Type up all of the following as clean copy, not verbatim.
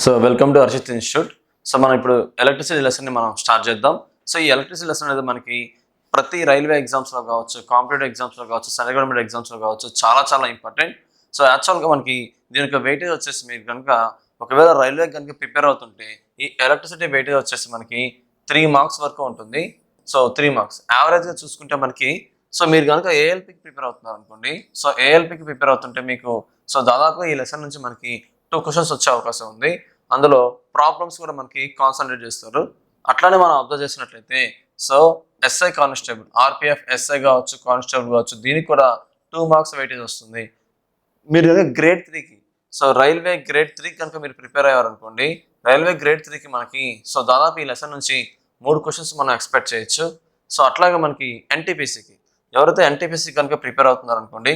So welcome to Arshit institute. So మనం ఇప్పుడు electricity లెసన్ని మనం స్టార్ట్ చేద్దాం. సో ఈ ఎలక్ట్రిసిటీ లెసన్ అనేది మనకి ప్రతి రైల్వే ఎగ్జామ్స్లో కావచ్చు, కాంపిటేటివ్ ఎగ్జామ్స్లో కావచ్చు, సెంట్రల్ గవర్నమెంట్ ఎగ్జామ్స్లో కావచ్చు, చాలా ఇంపార్టెంట్. సో యాక్చువల్గా మనకి దీని యొక్క వెయిటేజ్ వచ్చేసి మీరు కనుక ఒకవేళ రైల్వే కనుక ప్రిపేర్ అవుతుంటే ఈ ఎలక్ట్రిసిటీ వెయిటేజ్ వచ్చేసి మనకి 3 మార్క్స్ వరకు ఉంటుంది. సో 3 మార్క్స్ యావరేజ్గా చూసుకుంటే మనకి సో మీరు కనుక ఏఎల్పికి ప్రిపేర్ అవుతున్నారు అనుకోండి. సో ఏఎల్పికి ప్రిపేర్ అవుతుంటే మీకు సో దాదాపు ఈ లెసన్ నుంచి మనకి 2 క్వశ్చన్స్ వచ్చే అవకాశం ఉంది. అందులో ప్రాబ్లమ్స్ కూడా మనకి కాన్సన్ట్రేట్ చేస్తారు. అట్లానే మనం అబ్జర్వ్ చేసినట్లయితే so SI constable, RPF SI కావచ్చు, కానిస్టేబుల్ కావచ్చు, దీనికి కూడా 2 మార్క్స్ వెయిటేజ్ వస్తుంది. మీరు కనుక గ్రేడ్ 3కి సో రైల్వే గ్రేడ్ 3 కనుక మీరు ప్రిపేర్ అయ్యారనుకోండి, రైల్వే గ్రేడ్ 3కి మనకి సో దాదాపు ఈ లెసన్ నుంచి 3 క్వశ్చన్స్ మనం ఎక్స్పెక్ట్ చేయొచ్చు. సో అట్లాగే మనకి ఎన్టీపీసీకి ఎవరైతే ఎన్టీపీసీ కనుక ప్రిపేర్ అవుతున్నారనుకోండి,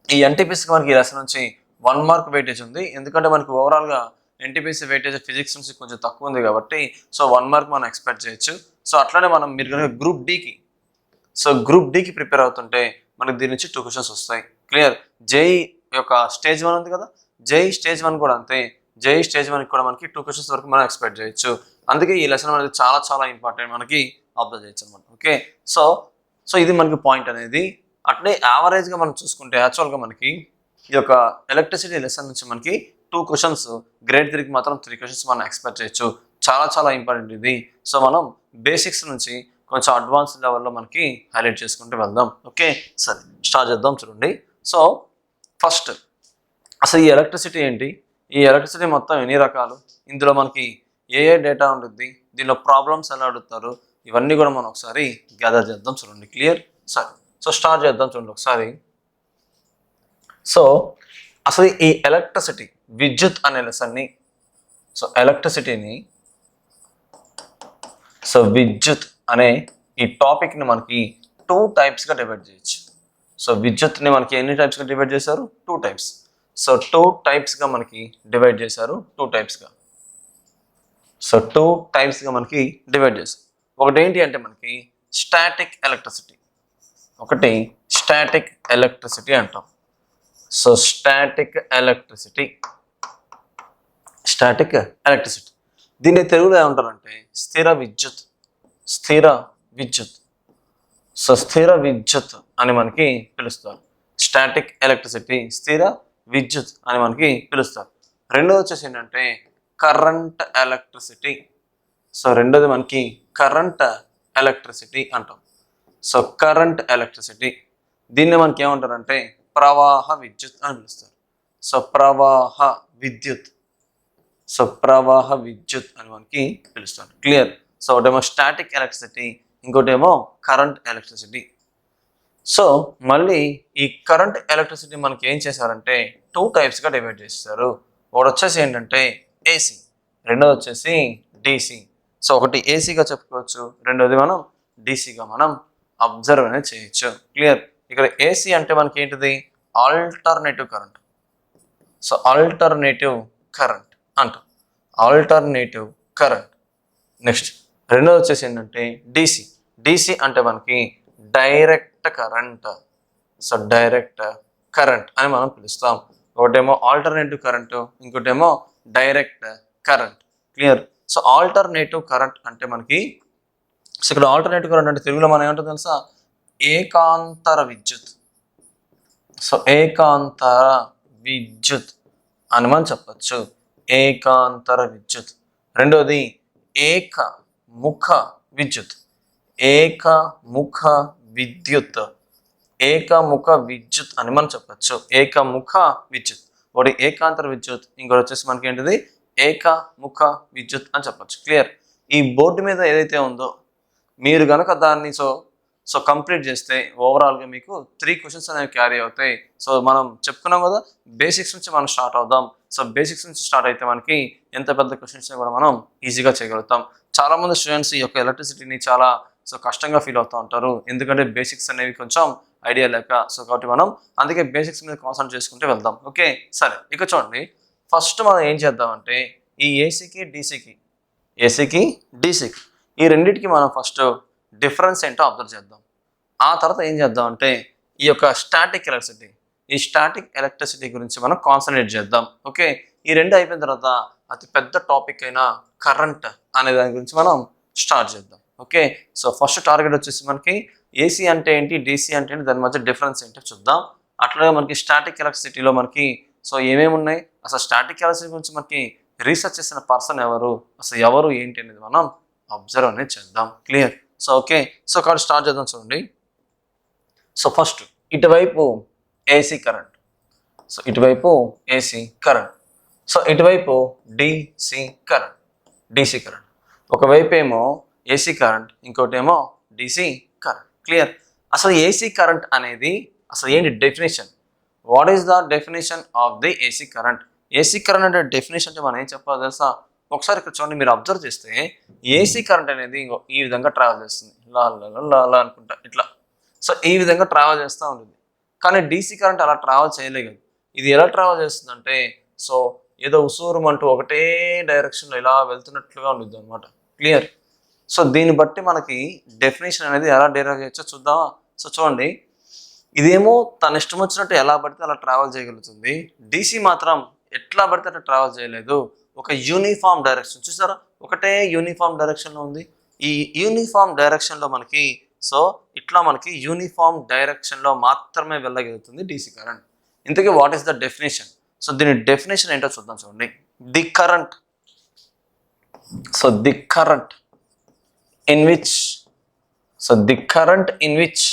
ఈ ఎన్టీపీసీకి మనకి ఈ లెసన్ నుంచి 1 మార్క్ వెయిటేజ్ ఉంది. ఎందుకంటే మనకి ఓవరాల్గా ఎన్టీపీసీ వెయిటేజ్ ఫిజిక్స్ నుంచి కొంచెం తక్కువ ఉంది కాబట్టి సో 1 మార్క్ మనం ఎక్స్పెక్ట్ చేయొచ్చు. సో అట్లానే మనం మీరు కనుక గ్రూప్ డీకి ప్రిపేర్ అవుతుంటే మనకి దీని నుంచి 2 క్వశ్చన్స్ వస్తాయి. క్లియర్. జేఈ యొక్క స్టేజ్ 1 ఉంది కదా, జేఈ స్టేజ్ 1 కూడా అంతే. జేఈ స్టేజ్ 1 కూడా మనకి 2 క్వశ్చన్స్ వరకు మనం ఎక్స్పెక్ట్ చేయొచ్చు. అందుకే ఈ లెసన్ అనేది చాలా ఇంపార్టెంట్, మనకి అబ్జర్వ్ చేయొచ్చు అనమాట. ఓకే, సో ఇది మనకి పాయింట్ అనేది. అట్లే యావరేజ్గా మనం చూసుకుంటే యాక్చువల్గా మనకి ఈ యొక్క ఎలక్ట్రిసిటీ లెసన్ నుంచి మనకి 2 క్వశ్చన్స్, గ్రేడ్ 3కి మాత్రం 3 క్వశ్చన్స్ మనం ఎక్స్పెక్ట్ చేయొచ్చు. చాలా ఇంపార్టెంట్ ఇది. సో మనం బేసిక్స్ నుంచి కొంచెం అడ్వాన్స్ లెవెల్లో మనకి హైలైట్ చేసుకుంటూ వెళ్దాం. ఓకే, సరే స్టార్ట్ చేద్దాం. చూడండి, సో ఫస్ట్ అసలు ఈ ఎలక్ట్రిసిటీ ఏంటి, ఈ ఎలక్ట్రిసిటీ మొత్తం ఎన్ని రకాలు, ఇందులో మనకి ఏ డేటా ఉంటుంది, దీనిలో ప్రాబ్లమ్స్ ఎలా అడుగుతారు, ఇవన్నీ కూడా మనం ఒకసారి గ్యాదర్ చేద్దాం. చూడండి, క్లియర్. సరే, సో స్టార్ట్ చేద్దాం. చూడండి ఒకసారి. సో అసలు ఈ ఎలక్ట్రిసిటీ, విద్యుత్ అనే లెసన్ని, సో ఎలక్ట్రిసిటీని, సో విద్యుత్ అనే ఈ టాపిక్ని మనకి 2 టైప్స్గా డివైడ్ చేయొచ్చు. సో విద్యుత్ని మనకి ఎన్ని టైప్స్గా డివైడ్ చేశారు? 2 టైప్స్. సో 2 టైప్స్గా మనకి డివైడ్ చేశారు. 2 టైప్స్గా సో 2 టైప్స్గా మనకి డివైడ్ చేశారు. ఒకటి ఏంటి అంటే మనకి స్టాటిక్ ఎలక్ట్రిసిటీ, ఒకటి స్టాటిక్ ఎలక్ట్రిసిటీ అంటాం. సో స్టాటిక్ ఎలక్ట్రిసిటీ దీన్ని తెలుగులో ఏమంటారంటే స్థిర విద్యుత్. సో స్థిర విద్యుత్ అని మనకి పిలుస్తారు. స్టాటిక్ ఎలక్ట్రిసిటీ, స్థిర విద్యుత్ అని మనకి పిలుస్తారు. రెండోది వచ్చేసి ఏంటంటే కరెంట్ ఎలక్ట్రిసిటీ. సో రెండోది మనకి కరెంట్ ఎలక్ట్రిసిటీ అంటాం. సో కరెంట్ ఎలక్ట్రిసిటీ దీన్ని మనకి ఏమంటారంటే ప్రవాహ విద్యుత్ అని పిలుస్తారు. సో ప్రవాహ విద్యుత్ అని మనకి పిలుస్తారు. క్లియర్. సో ఒకటేమో స్టాటిక్ ఎలక్ట్రిసిటీ, ఇంకోటేమో కరెంట్ ఎలక్ట్రిసిటీ. సో మళ్ళీ ఈ కరెంట్ ఎలక్ట్రిసిటీ మనకి ఏం చేశారంటే 2 టైప్స్గా డివైడ్ చేశారు. ఒకటి వచ్చేసి ఏంటంటే ఏసీ, రెండోది వచ్చేసి డీసీ. సో ఒకటి ఏసీగా చెప్పుకోవచ్చు, రెండోది మనం డీసీగా మనం అబ్జర్వ్ అనేది చేయొచ్చు. క్లియర్. ఇక్కడ ఏసీ అంటే మనకి ఏంటిది? Alternative current. So alternative current అంటాం, ఆల్టర్నేటివ్ కరెంట్. నెక్స్ట్ రెండోది వచ్చేసి ఏంటంటే డీసీ అంటే మనకి direct current. So direct current అని మనం పిలుస్తాం. ఒకటేమో ఆల్టర్నేటివ్ కరెంటు, ఇంకోటేమో direct current. Clear. So alternative current అంటే మనకి సో ఇక్కడ ఆల్టర్నేటివ్ కరెంట్ అంటే తెలుగులో మనం ఏమంటుంది తెలుసా? ఏకాంతర విద్యుత్. సో ఏకాంతర విద్యుత్ అని మనం చెప్పచ్చు, ఏకాంతర విద్యుత్. రెండోది ఏకముఖ విద్యుత్. ఏకముఖ విద్యుత్ అని మనం చెప్పచ్చు, ఏకముఖ విద్యుత్. ఒకటి ఏకాంతర విద్యుత్, ఇంకోటి వచ్చేసి మనకి ఏంటిది? ఏకముఖ విద్యుత్ అని చెప్పచ్చు. క్లియర్. ఈ బోర్డు మీద ఏదైతే ఉందో మీరు కనుక దాన్ని సో కంప్లీట్ చేస్తే ఓవరాల్గా మీకు 3 క్వశ్చన్స్ అనేవి క్యారీ అవుతాయి. సో మనం చెప్పుకున్నాం కదా, బేసిక్స్ నుంచి మనం స్టార్ట్ అవుదాం. సో బేసిక్స్ నుంచి స్టార్ట్ అయితే మనకి ఎంత పెద్ద క్వశ్చన్స్ కూడా మనం ఈజీగా చేయగలుగుతాం. చాలామంది స్టూడెంట్స్ ఈ యొక్క ఎలక్ట్రిసిటీని చాలా సో కష్టంగా ఫీల్ అవుతూ ఉంటారు, ఎందుకంటే బేసిక్స్ అనేవి కొంచెం ఐడియా లేక. సో కాబట్టి మనం అందుకే బేసిక్స్ మీద కాన్సన్ట్రేట్ చేసుకుంటూ వెళ్దాం. ఓకే, సరే. ఇక చూడండి, ఫస్ట్ మనం ఏం చేద్దామంటే ఈ ఏసీకి డీసీకి ఈ రెండింటికి మనం ఫస్ట్ డిఫరెన్స్ ఏంటో అబ్జర్వ్ చేద్దాం. ఆ తర్వాత ఏం చేద్దామంటే ఈ యొక్క స్టాటిక్ ఎలక్ట్రిసిటీ గురించి మనం కాన్సన్ట్రేట్ చేద్దాం. ఓకే, ఈ రెండు అయిపోయిన తర్వాత అతి పెద్ద టాపిక్ అయిన కరెంట్ అనే దాని గురించి మనం స్టార్ట్ చేద్దాం. ఓకే, సో ఫస్ట్ టార్గెట్ వచ్చేసి మనకి ఏసీ అంటే ఏంటి, డీసీ అంటే ఏంటి, దాని మధ్య డిఫరెన్స్ ఏంటో చూద్దాం. అట్లాగే మనకి స్టాటిక్ ఎలక్ట్రిసిటీలో మనకి సో ఏమేమి ఉన్నాయి, అసలు స్టాటిక్ ఎలక్ట్రిసిటీ గురించి మనకి రీసెర్చ్ చేసిన పర్సన్ ఎవరు, అసలు ఎవరు ఏంటి అనేది మనం అబ్జర్వ్ అనేది చేద్దాం. క్లియర్? సో ఓకే, సో ఇక్కడ స్టార్ట్ చేద్దాం. చూడండి, సో ఫస్ట్ ఇటువైపు ఏసీ కరెంట్, సో ఇటువైపు ఏసీ కరెంట్, సో ఇటువైపు డిసి కరెంట్. డిసి కరెంట్ ఒకవైపు ఏమో ఏసీ కరెంట్, ఇంకోటి ఏమో డిసి కరెంట్. క్లియర్? అసలు ఏసీ కరెంట్ అనేది అసలు ఏంటి definition, what is the definition of the AC current? AC current అంటే డెఫినేషన్ అంటే మనం ఏం చెప్పాలి తెలుసా? ఒకసారి ఇక్కడ చూడండి, మీరు అబ్జర్వ్ చేస్తే ఏసీ కరెంట్ అనేది ఈ విధంగా ట్రావెల్ చేస్తుంది, లా లా లా అనుకుంటా ఇట్లా. సో ఈ విధంగా ట్రావెల్ చేస్తూ ఉంటుంది. కానీ డీసీ కరెంట్ అలా ట్రావెల్ చేయలేదు. ఇది ఎలా ట్రావెల్ చేస్తుందంటే సో ఏదో ఉసూరం అంటూ ఒకటే డైరెక్షన్లో ఇలా వెళ్తున్నట్లుగా ఉంటుంది అనమాట. క్లియర్? సో దీన్ని బట్టి మనకి డెఫినేషన్ అనేది ఎలా డెరైవ్ చేయొచ్చో చూద్దామా? సో చూడండి, ఇదేమో తన ఇష్టం వచ్చినట్టు ఎలా పడితే అలా ట్రావెల్ చేయగలుగుతుంది. డీసీ మాత్రం ఎట్లా పడితే అట్లా ట్రావెల్ చేయలేదు, ఒక యూనిఫామ్ డైరెక్షన్. చూసారా, ఒకటే యూనిఫామ్ డైరెక్షన్లో ఉంది. ఈ యూనిఫామ్ డైరెక్షన్లో మనకి సో ఇట్లా మనకి యూనిఫామ్ డైరెక్షన్లో మాత్రమే వెళ్ళగలుగుతుంది డీసీ కరెంట్. ఇంతకీ what is the definition? So దీని డెఫినేషన్ ఏంటో చూద్దాం. చూడండి, the current, so the current in which, so the current in which,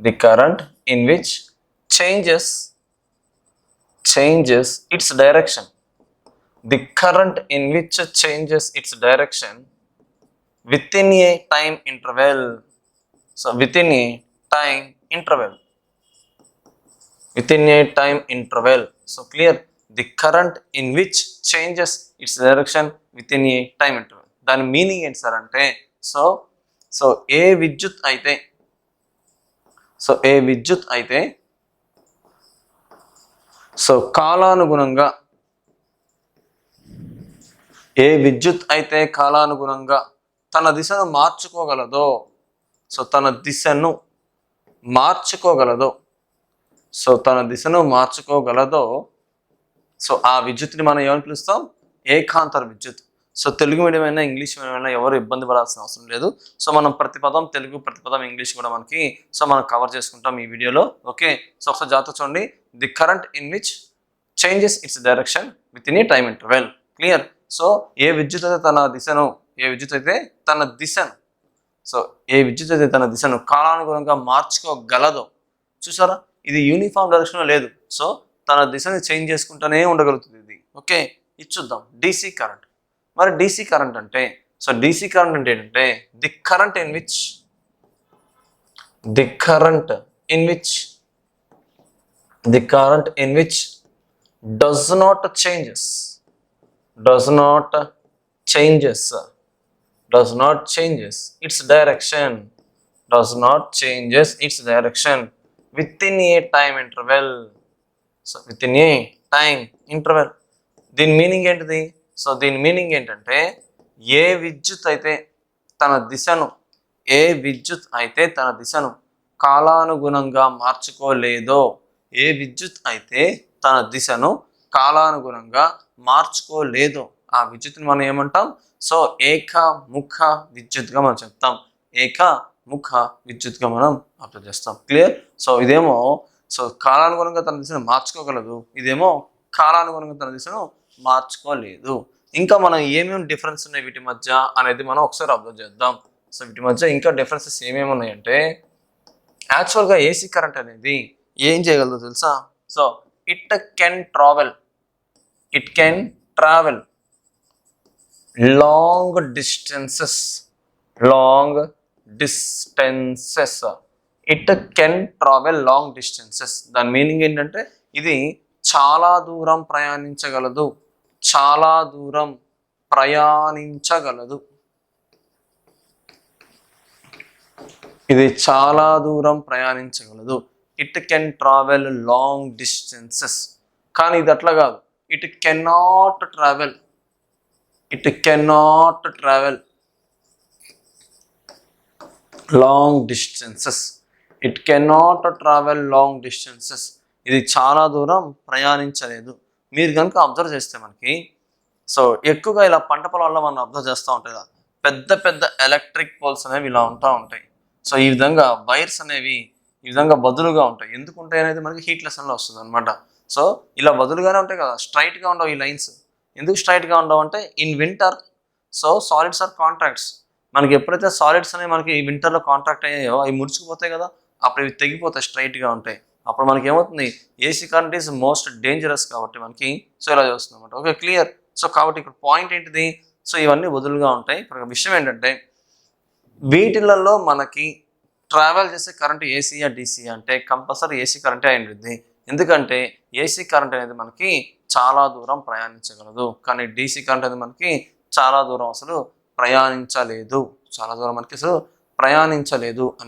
the current in which changes its direction, the current in which changes its direction within a time interval. So within a time interval, within a time interval. So clear? The current in which changes its direction within a time interval. దాని meaning ఏంటి sir అంటే so ఏ విద్యుత్ అయితే, so ఏ విద్యుత్ అయితే so కాలానుగుణంగా, ఏ విద్యుత్ అయితే కాలానుగుణంగా తన దిశను మార్చుకోగలదో, సో తన దిశను మార్చుకోగలదో, సో తన దిశను మార్చుకోగలదో, సో ఆ విద్యుత్ని మనం ఏమని పిలుస్తాం? ఏకాంతర విద్యుత్. సో తెలుగు మీడియం అయినా ఇంగ్లీష్ మీడియం అయినా ఎవరు ఇబ్బంది పడాల్సిన అవసరం లేదు. సో మనం ప్రతిపదం తెలుగు, ప్రతిపదం ఇంగ్లీష్ కూడా మనకి సో మనం కవర్ చేసుకుంటాం ఈ వీడియోలో. ఓకే, సో ఒకసారి జాగ్రత్త చూడండి, the current in which changes its direction with in a time interval. Clear? So ఏ విద్యుత్ అయితే తన దిశను, ఏ విద్యుత్ అయితే తన దిశను, సో ఏ విద్యుత్ అయితే తన దిశను కాలానుగుణంగా మార్చుకోగలదో. చూసారా, ఇది యూనిఫామ్ డైరెక్షన్లో లేదు. సో తన దిశని చేంజ్ చేసుకుంటూనే ఉండగలుగుతుంది ఇది. ఓకే, ఇది చూద్దాం. DC current. మరి డీసీ కరెంట్ అంటే, సో డీసీ కరెంట్ అంటే ఏంటంటే the current in which, the current in which, the current in which does not changes, does not changes, does not changes its direction, does not changes its direction with in a time interval. So with in a time interval. దీని meaning ఏంటిది? So దీని meaning ఏంటంటే ఏ విద్యుత్ అయితే తన దిశను, ఏ విద్యుత్ అయితే తన దిశను కాలానుగుణంగా మార్చుకోలేదో, ఏ విద్యుత్ అయితే తన దిశను కాలానుగుణంగా మార్చుకోలేదో ఆ విద్యుత్ని మనం ఏమంటాం? సో ఏకముఖ విద్యుత్గా మనం చెప్తాం. ఏకముఖ విద్యుత్గా మనం అర్థం చేస్తాం. క్లియర్? సో ఇదేమో సో కాలానుగుణంగా తన దిశను మార్చుకోగలదు, ఇదేమో కాలానుగుణంగా తన దిశను మార్చుకోలేదు. ఇంకా మనం ఏమేమి డిఫరెన్స్ ఉన్నాయి వీటి మధ్య అనేది మనం ఒకసారి అబ్జర్వ్ చేద్దాం. సో వీటి మధ్య ఇంకా డిఫరెన్సెస్ ఏమేమి ఉన్నాయంటే, యాక్చువల్గా ఏసీ కరెంట్ అనేది ఏం చేయగలదో తెలుసా? So it can travel, it can travel long distances, long distances. It can travel long distances. దాని మీనింగ్ ఏంటంటే ఇది చాలా దూరం ప్రయాణించగలదు, చాలా దూరం ప్రయాణించగలదు, ఇది చాలా దూరం ప్రయాణించగలదు. It can travel long distances. కానీ ఇది అట్లా కాదు, it cannot travel, it cannot travel long distances, it cannot travel long distances. ఇది చాలా దూరం ప్రయాణించలేదు. మీరు కనుక అబ్జర్వ్ చేస్తే మనకి సో ఎక్కువగా ఇలా పంట పొలాల్లో మనం అబ్జర్వ్ చేస్తూ ఉంటాయి కదా, పెద్ద పెద్ద ఎలక్ట్రిక్ పోల్స్ అనేవి ఇలా ఉంటాయి. సో ఈ విధంగా వైర్స్ అనేవి ఈ విధంగా బదులుగా ఉంటాయి. ఎందుకు ఉంటాయి అనేది మనకి హీట్ లెసన్లో వస్తుంది అనమాట. సో ఇలా బదులుగానే ఉంటాయి కదా, స్ట్రైట్గా ఉండవు ఈ లైన్స్. ఎందుకు స్ట్రైట్గా ఉండవు అంటే in winter so solids are contracts. మనకి ఎప్పుడైతే సాలిడ్స్ అనేవి మనకి వింటర్లో కాంట్రాక్ట్ అయ్యాయో అవి ముడుచుకుపోతాయి కదా, అప్పుడు ఇవి తెగిపోతాయి, స్ట్రైట్గా ఉంటాయి. అప్పుడు మనకి ఏమవుతుంది, AC current is most dangerous కాబట్టి మనకి సో ఇలా చేస్తుంది అనమాట. Okay, clear. సో కాబట్టి ఇక్కడ పాయింట్ ఏంటిది, సో ఇవన్నీ వదులుగా ఉంటాయి. ఇప్పుడు విషయం ఏంటంటే వీటిలలో మనకి ట్రావెల్ చేసే కరెంట్ ఏసీయా డీసీయా అంటే కంపల్సరీ ఏసీ కరెంటే అయి ఉంటుంది. ఎందుకంటే ఏసీ కరెంట్ అనేది మనకి చాలా దూరం ప్రయాణించగలదు, కానీ డీసీ కరెంట్ అనేది మనకి చాలా దూరం అసలు ప్రయాణించలేదు, చాలా దూరం మనకి అసలు ప్రయాణించలేదు.